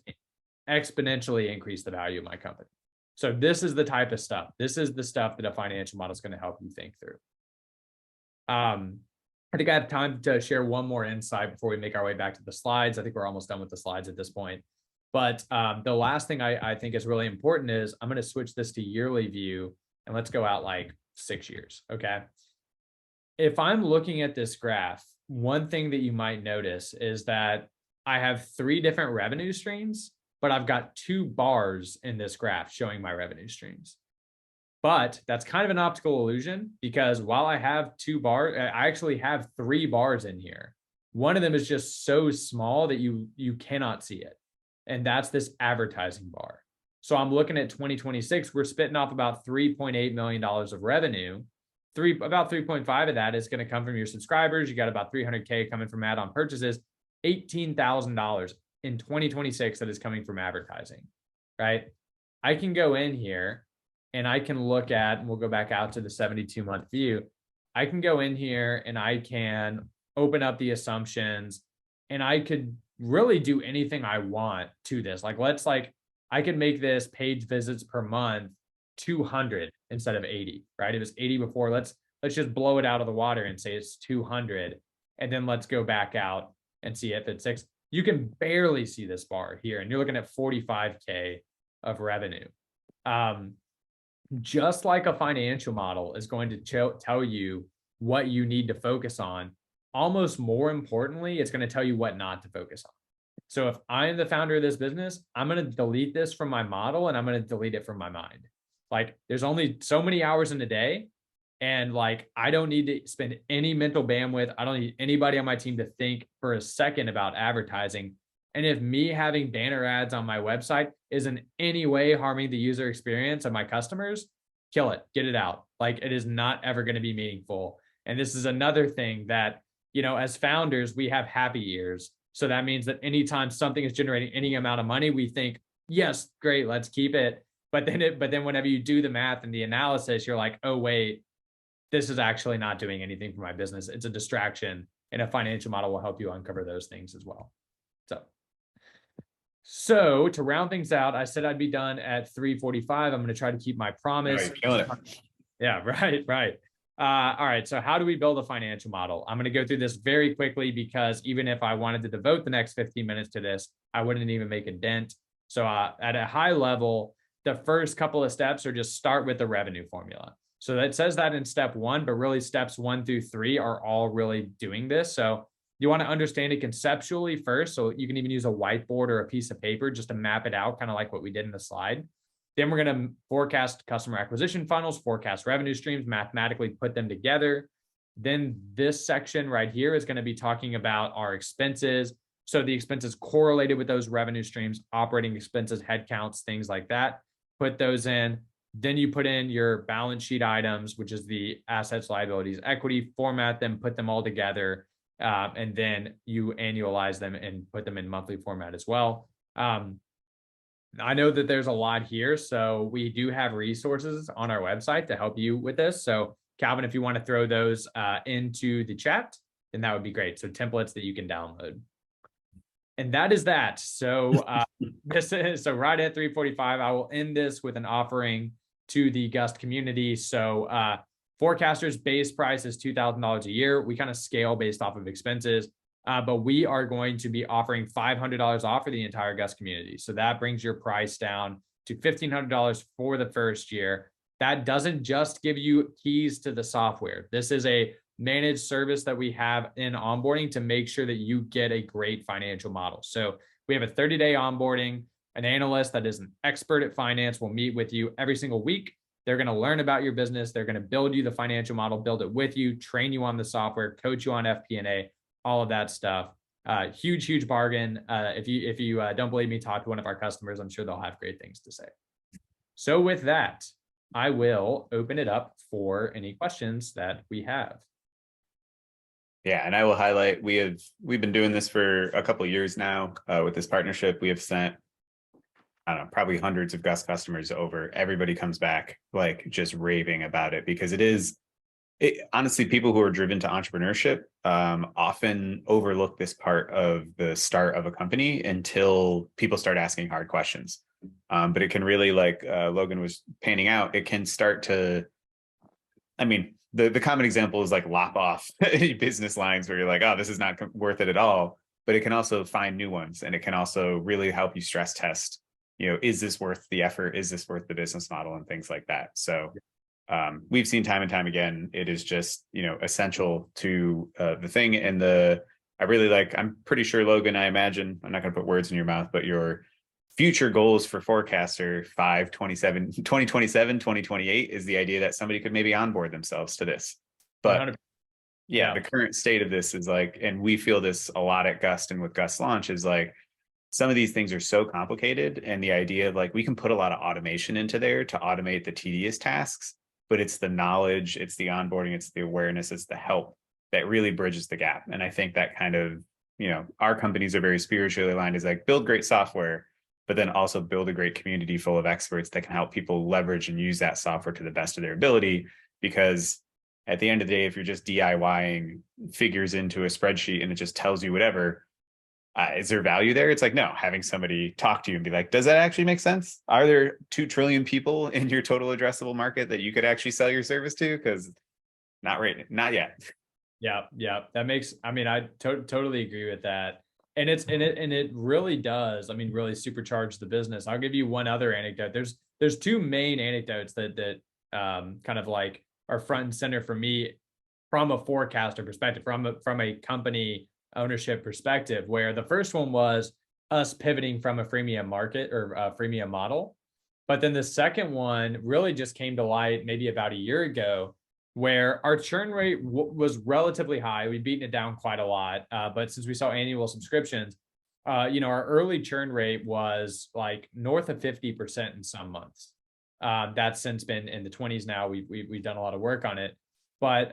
exponentially increased the value of my company. So this is the type of stuff. This is the stuff that a financial model is going to help you think through. I think I have time to share one more insight before we make our way back to the slides. I think we're almost done with the slides at this point. But the last thing I think is really important is I'm going to switch this to yearly view, and let's go out like 6 years. Okay. if I'm looking at this graph, one thing that you might notice is that I have 3 different revenue streams, but I've got 2 bars in this graph showing my revenue streams. But that's kind of an optical illusion, because while I have 2 bars, I actually have 3 bars in here. One of them is just so small that you cannot see it. And that's this advertising bar. So I'm looking at 2026, we're spitting off about $3.8 million of revenue. About 3.5 of that is going to come from your subscribers. You got about 300K coming from add-on purchases, $18,000 in 2026 that is coming from advertising, right? I can go in here and I can look at, and we'll go back out to the 72-month view. I can go in here and I can open up the assumptions, and I could really do anything I want to this. I could make this page visits per month 200 instead of 80, right? It was 80 before. Let's just blow it out of the water and say it's 200. And then let's go back out and see if it's 6. You can barely see this bar here, and you're looking at 45K of revenue. Just like a financial model is going to tell you what you need to focus on, almost more importantly, it's going to tell you what not to focus on. So if I'm the founder of this business, I'm going to delete this from my model, and I'm going to delete it from my mind. Like, there's only so many hours in a day, and like, I don't need to spend any mental bandwidth. I don't need anybody on my team to think for a second about advertising. And if me having banner ads on my website is in any way harming the user experience of my customers, kill it, get it out. Like, it is not ever going to be meaningful. And this is another thing that, as founders, we have happy ears. So that means that anytime something is generating any amount of money, we think, yes, great, let's keep it. But then whenever you do the math and the analysis, you're like, oh, wait, this is actually not doing anything for my business. It's a distraction, and a financial model will help you uncover those things as well. So to round things out, I said I'd be done at 3:45. I'm going to try to keep my promise. Yeah, right. All right. So how do we build a financial model? I'm going to go through this very quickly, because even if I wanted to devote the next 15 minutes to this, I wouldn't even make a dent. So at a high level, the first couple of steps are just start with the revenue formula. So that says that in step 1, but really steps 1 through 3 are all really doing this. So you want to understand it conceptually first. So you can even use a whiteboard or a piece of paper just to map it out, kind of like what we did in the slide. Then we're going to forecast customer acquisition funnels, forecast revenue streams, mathematically put them together. Then this section right here is going to be talking about our expenses. So the expenses correlated with those revenue streams, operating expenses, headcounts, things like that. Put those in. Then you put in your balance sheet items, which is the assets, liabilities, equity, format them, put them all together. And then you annualize them and put them in monthly format as well. I know that there's a lot here, so we do have resources on our website to help you with this. So Calvin, if you want to throw those into the chat, then that would be great. So templates that you can download. And that is that. So so right at 3:45, I will end this with an offering to the Gust community. So Forecastr's base price is $2,000 a year. We kind of scale based off of expenses, but we are going to be offering $500 off for the entire Gust community. So that brings your price down to $1,500 for the first year. That doesn't just give you keys to the software. This is a managed service that we have in onboarding to make sure that you get a great financial model. So we have a 30-day onboarding. An analyst that is an expert at finance will meet with you every single week. They're going to learn about your business. They're going to build you the financial model, build it with you, train you on the software, coach you on FP&A, all of that stuff. Huge bargain. If you don't believe me, talk to one of our customers. I'm sure they'll have great things to say. So with that, I will open it up for any questions that we have. Yeah, and I will highlight, we've been doing this for a couple of years now with this partnership. We have sent, I don't know, probably hundreds of Gust customers over. Everybody comes back like just raving about it, because honestly, people who are driven to entrepreneurship often overlook this part of the start of a company until people start asking hard questions. But it can really, like Logan was painting out, it can start to, I mean, the common example is like lop off business lines where you're like, oh, this is not worth it at all. But it can also find new ones, and it can also really help you stress test, is this worth the effort? Is this worth the business model, and things like that? So we've seen time and time again, it is just, essential to the thing. And I really like, I'm pretty sure, Logan, I imagine, I'm not going to put words in your mouth, but your future goals for Forecastr 2027, 2028 is the idea that somebody could maybe onboard themselves to this. But 100%. yeah, the current state of this is like, and we feel this a lot at Gust and with Gust Launch, is like, some of these things are so complicated, and the idea of like, we can put a lot of automation into there to automate the tedious tasks, but it's the knowledge, it's the onboarding, it's the awareness, it's the help that really bridges the gap. And I think that kind of, our companies are very spiritually aligned, is like, build great software, but then also build a great community full of experts that can help people leverage and use that software to the best of their ability. Because at the end of the day, if you're just DIYing figures into a spreadsheet and it just tells you whatever, is there value there? It's like, no, having somebody talk to you and be like, does that actually make sense? Are there 2 trillion people in your total addressable market that you could actually sell your service to? Because not right, not yet. Yeah. That makes, I mean, I totally agree with that. And it really does, I mean, really supercharge the business. I'll give you one other anecdote. There's 2 main anecdotes that kind of like are front and center for me from a Forecastr perspective, from a company ownership perspective, where the first one was us pivoting from a freemium market or a freemium model. But then the second one really just came to light maybe about a year ago, where our churn rate was relatively high. We'd beaten it down quite a lot. But since we saw annual subscriptions, our early churn rate was like north of 50% in some months. That's since been in the 20s now. We've done a lot of work on it. But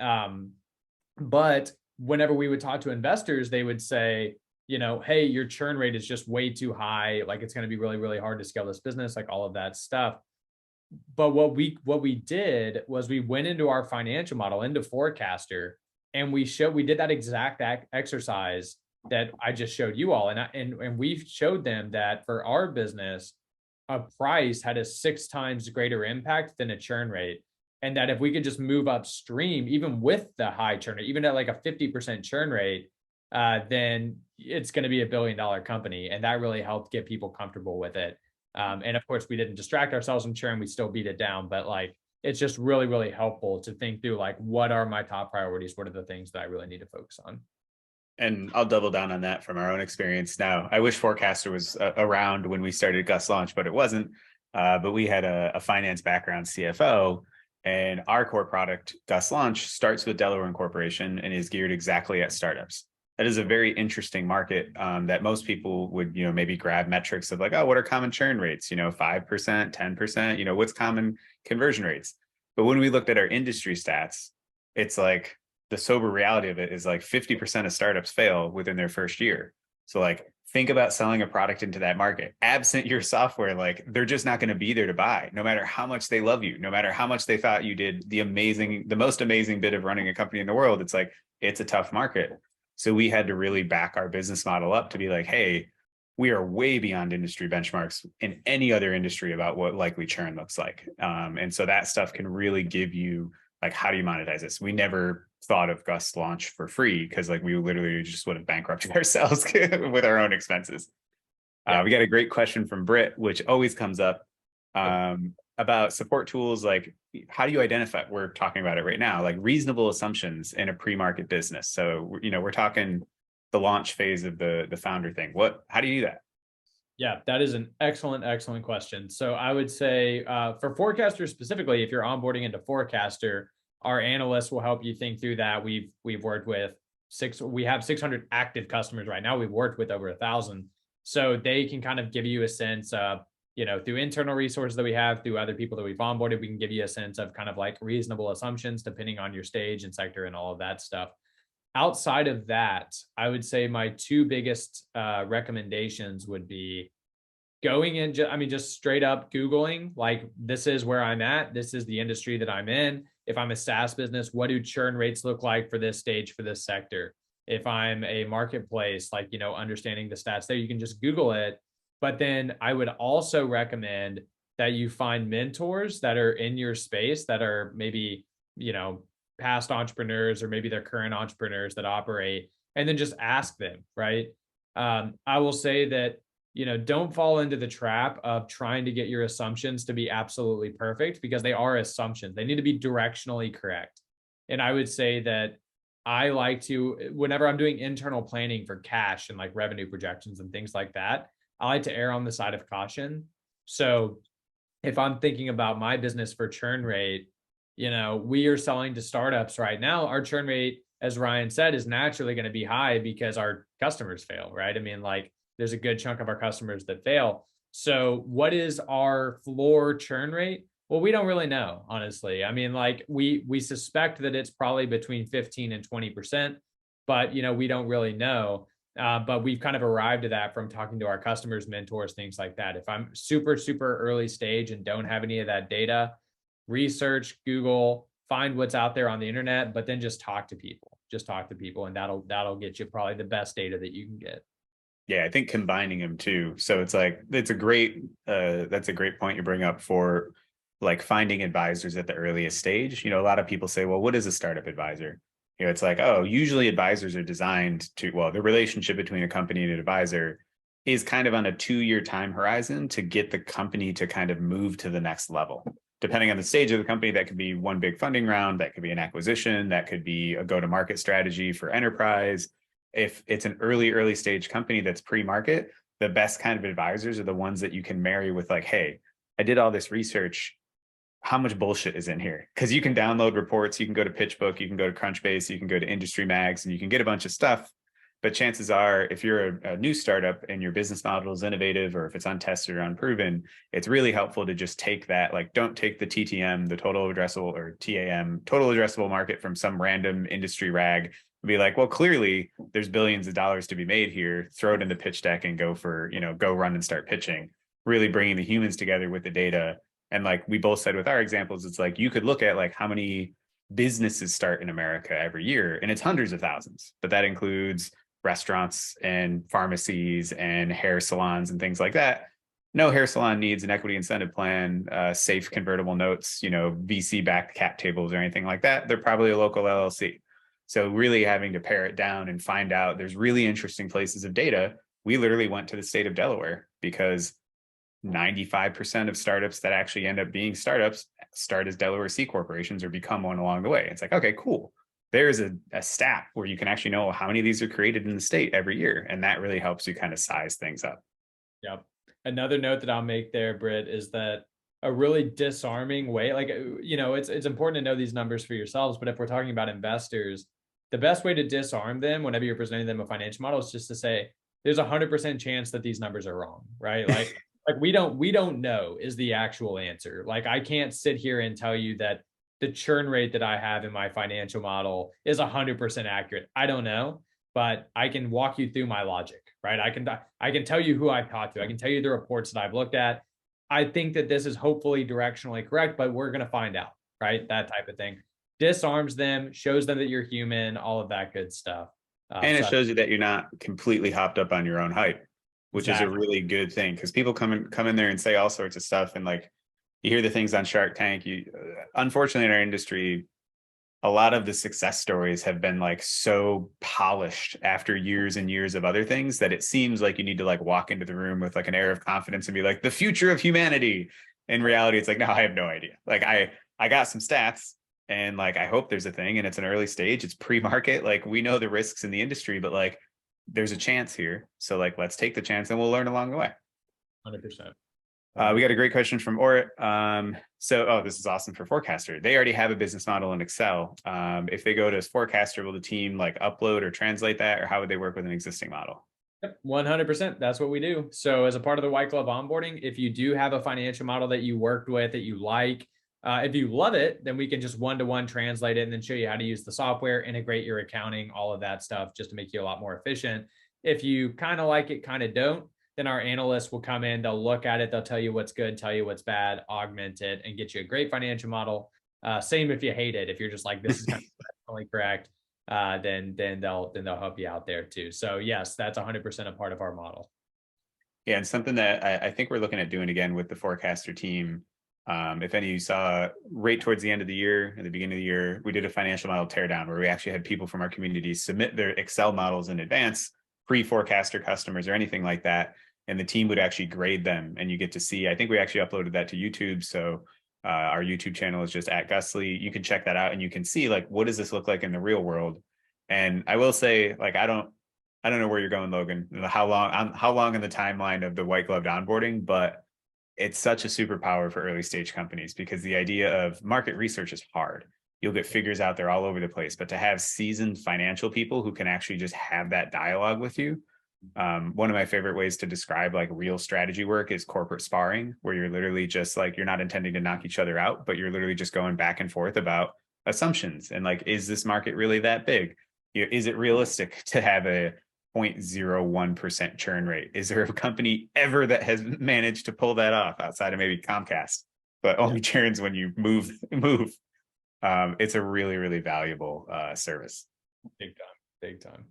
whenever we would talk to investors, they would say, hey, your churn rate is just way too high. Like, it's going to be really, really hard to scale this business, like all of that stuff. But what we did was we went into our financial model, into Forecastr, and we did that exact exercise that I just showed you all. And we showed them that for our business, a price had a 6 times greater impact than a churn rate. And that if we could just move upstream, even with the high churn rate, even at like a 50% churn rate, then it's going to be $1 billion company. And that really helped get people comfortable with it. And of course, we didn't distract ourselves from churn. We still beat it down. But like, it's just really, really helpful to think through, like, what are my top priorities? What are the things that I really need to focus on? And I'll double down on that from our own experience. Now, I wish Forecastr was around when we started Gust Launch, but it wasn't. But we had a finance background CFO. And our core product, Gust Launch, starts with Delaware incorporation and is geared exactly at startups. That is a very interesting market that most people would, maybe grab metrics of like, oh, what are common churn rates? 5%, 10%, what's common conversion rates? But when we looked at our industry stats, it's like the sober reality of it is like 50% of startups fail within their first year. So like, think about selling a product into that market. Absent your software, like, they're just not going to be there to buy, no matter how much they love you, no matter how much they thought you did the most amazing bit of running a company in the world. It's like, it's a tough market. So we had to really back our business model up to be like, hey, we are way beyond industry benchmarks in any other industry about what likely churn looks like. And so that stuff can really give you, like, how do you monetize this? We never thought of Gust Launch for free, because like, we literally just would have bankrupted ourselves with our own expenses. We got a great question from Britt, which always comes up, about support tools. Like, how do you identify, we're talking about it right now, like reasonable assumptions in a pre-market business. So, we're talking the launch phase of the founder thing. How do you do that? Yeah, that is an excellent question. So I would say for Forecastr specifically, if you're onboarding into Forecastr, our analysts will help you think through that. We've worked with we have 600 active customers right now. We've worked with over 1,000. So they can kind of give you a sense of, through internal resources that we have, through other people that we've onboarded, we can give you a sense of kind of like reasonable assumptions depending on your stage and sector and all of that stuff. Outside of that, I would say my 2 biggest recommendations would be going in, just straight up Googling, like, this is where I'm at. This is the industry that I'm in. If I'm a SaaS business, what do churn rates look like for this stage, for this sector? If I'm a marketplace, like, understanding the stats there, you can just Google it. But then I would also recommend that you find mentors that are in your space, that are maybe, past entrepreneurs, or maybe they're current entrepreneurs that operate, and then just ask them, right? I will say that don't fall into the trap of trying to get your assumptions to be absolutely perfect, because they are assumptions. They need to be directionally correct. And I would say that I like to, whenever I'm doing internal planning for cash and like revenue projections and things like that, I like to err on the side of caution. So if I'm thinking about my business for churn rate, we are selling to startups right now. Our churn rate, as Ryan said, is naturally going to be high because our customers fail, right? I mean, like, there's a good chunk of our customers that fail. So what is our floor churn rate? Well, we don't really know, honestly. I mean, like, we suspect that it's probably between 15 and 20%, but we don't really know. But we've kind of arrived at that from talking to our customers, mentors, things like that. If I'm super, super early stage and don't have any of that data, research, Google, find what's out there on the internet, but then just talk to people. Just talk to people, and that'll get you probably the best data that you can get. Yeah, I think combining them too. So it's like, that's a great point you bring up for like finding advisors at the earliest stage. A lot of people say, well, what is a startup advisor? It's like, oh, usually advisors are designed to, well, the relationship between a company and an advisor is kind of on a 2-year time horizon to get the company to kind of move to the next level. Depending on the stage of the company, that could be one big funding round, that could be an acquisition, that could be a go-to-market strategy for enterprise. If it's an early stage company that's pre-market, the best kind of advisors are the ones that you can marry with like, hey, I did all this research. How much bullshit is in here? Because you can download reports, you can go to PitchBook, you can go to Crunchbase, you can go to Industry Mags, and you can get a bunch of stuff. But chances are, if you're a new startup and your business model is innovative, or if it's untested or unproven, it's really helpful to just take that, like, don't take the TTM, the total addressable, or TAM, total addressable market, from some random industry rag and be like, well, clearly there's billions of dollars to be made here. Throw it in the pitch deck and go run and start pitching. Really bringing the humans together with the data. And like we both said with our examples, it's like you could look at like how many businesses start in America every year, and it's hundreds of thousands, but that includes restaurants and pharmacies and hair salons and things like that. No hair salon needs an equity incentive plan, safe convertible notes, VC backed cap tables or anything like that. They're probably a local LLC. So really having to pare it down and find out there's really interesting places of data. We literally went to the state of Delaware because 95% of startups that actually end up being startups start as Delaware C corporations or become one along the way. It's like, okay, cool. There's a stat where you can actually know how many of these are created in the state every year. And that really helps you kind of size things up. Yep. Another note that I'll make there, Britt, is that a really disarming way, like, it's important to know these numbers for yourselves, but if we're talking about investors, the best way to disarm them whenever you're presenting them a financial model is just to say, there's 100% chance that these numbers are wrong, right? Like, we don't know is the actual answer. Like, I can't sit here and tell you that the churn rate that I have in my financial model is 100% accurate. I don't know, but I can walk you through my logic, right? I can tell you who I've talked to. I can tell you the reports that I've looked at. I think that this is hopefully directionally correct, but we're going to find out, right? That type of thing. Disarms them, shows them that you're human, all of that good stuff. And it shows you that you're not completely hopped up on your own hype, which Exactly. is a really good thing, because people come in there and say all sorts of stuff, and like you hear the things on Shark Tank. Unfortunately, in our industry, a lot of the success stories have been like so polished after years and years of other things that it seems like you need to like walk into the room with like an air of confidence and be like, the future of humanity. In reality, it's like, no, I have no idea. Like I got some stats, and like I hope there's a thing, and it's an early stage, it's pre-market. Like, we know the risks in the industry, but like there's a chance here. So like, let's take the chance and we'll learn along the way. 100%. We got a great question from Orit. This is awesome for Forecastr. They already have a business model in Excel. If they go to Forecastr, will the team like upload or translate that, or how would they work with an existing model? Yep, 100%. That's what we do. So as a part of the white glove onboarding, if you do have a financial model that you worked with, that you like, if you love it, then we can just one-to-one translate it and then show you how to use the software, integrate your accounting, all of that stuff, just to make you a lot more efficient. If you kind of like it, kind of don't, then our analysts will come in, they'll look at it, they'll tell you what's good, tell you what's bad, augment it, and get you a great financial model. Same if you hate it. If you're just like, this is kind of correct, then they'll help you out there too. So yes, that's 100% a part of our model. Yeah, and something that I think we're looking at doing again with the Forecastr team. If any of you saw, right towards the end of the year, at the beginning of the year, we did a financial model teardown where we actually had people from our community submit their Excel models in advance, pre-Forecastr customers or anything like that. and the team would actually grade them, and you get to see, I think we actually uploaded that to YouTube. So our YouTube channel is just at Gustley. You can check that out and you can see like, what does this look like in the real world? And I will say, like, I don't know where you're going, Logan, how long in the timeline of the white gloved onboarding, but it's such a superpower for early stage companies, because the idea of market research is hard. You'll get figures out there all over the place, but to have seasoned financial people who can actually just have that dialogue with you. One of my favorite ways to describe like real strategy work is corporate sparring, where you're literally just like, you're not intending to knock each other out, but you're literally just going back and forth about assumptions. And like, is this market really that big? Is it realistic to have a 0.01% churn rate? Is there a company ever that has managed to pull that off outside of maybe Comcast, but only churns when you move? It's a really, really valuable service. Big time.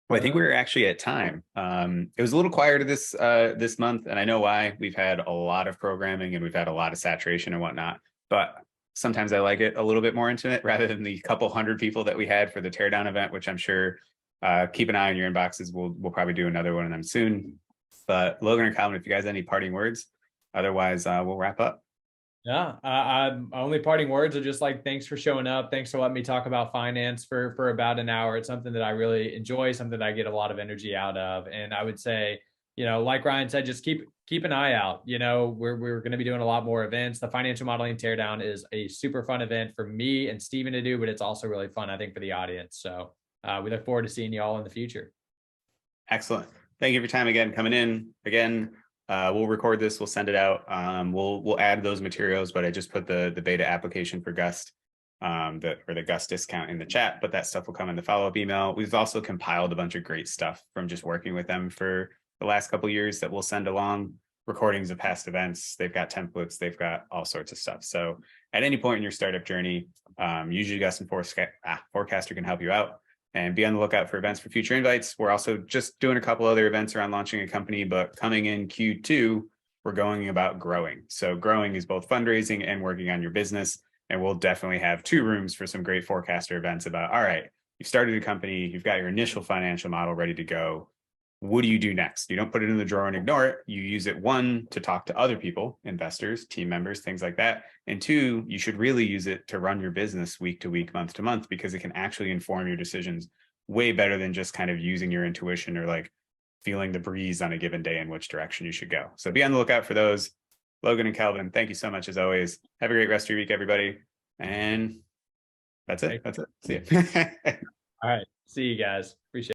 Well, I think we're actually at time. It was a little quieter this month, and I know why. We've had a lot of programming and we've had a lot of saturation and whatnot, but sometimes I like it a little bit more intimate rather than the couple hundred people that we had for the teardown event, which I'm sure keep an eye on your inboxes. We'll probably do another one of them soon. But Logan or Calvin, if you guys have any parting words, otherwise we'll wrap up. Yeah, my only parting words are just like, thanks for showing up. Thanks for letting me talk about finance for about an hour. It's something that I really enjoy, something that I get a lot of energy out of. And I would say, like Ryan said, just keep an eye out. We're going to be doing a lot more events. The Financial Modeling Teardown is a super fun event for me and Steven to do, but it's also really fun, I think, for the audience. So we look forward to seeing you all in the future. Excellent. Thank you for your time again, coming in again. We'll record this, we'll send it out. We'll add those materials, but I just put the beta application for Gust, the Gust discount in the chat, but that stuff will come in the follow-up email. We've also compiled a bunch of great stuff from just working with them for the last couple of years that we'll send along, recordings of past events. They've got templates, they've got all sorts of stuff. So at any point in your startup journey, usually Gust and Forecastr can help you out. And be on the lookout for events for future invites. We're also just doing a couple other events around launching a company, but coming in Q2, we're going about growing. So growing is both fundraising and working on your business. And we'll definitely have 2 rooms for some great Forecastr events about, all right, you've started a company, you've got your initial financial model ready to go. What do you do next? You don't put it in the drawer and ignore it. You use it, 1, to talk to other people, investors, team members, things like that. And 2, you should really use it to run your business week to week, month to month, because it can actually inform your decisions way better than just kind of using your intuition or like feeling the breeze on a given day in which direction you should go. So be on the lookout for those. Logan and Calvin, thank you so much as always. Have a great rest of your week, everybody. And that's it. See you. All right. See you guys. Appreciate it.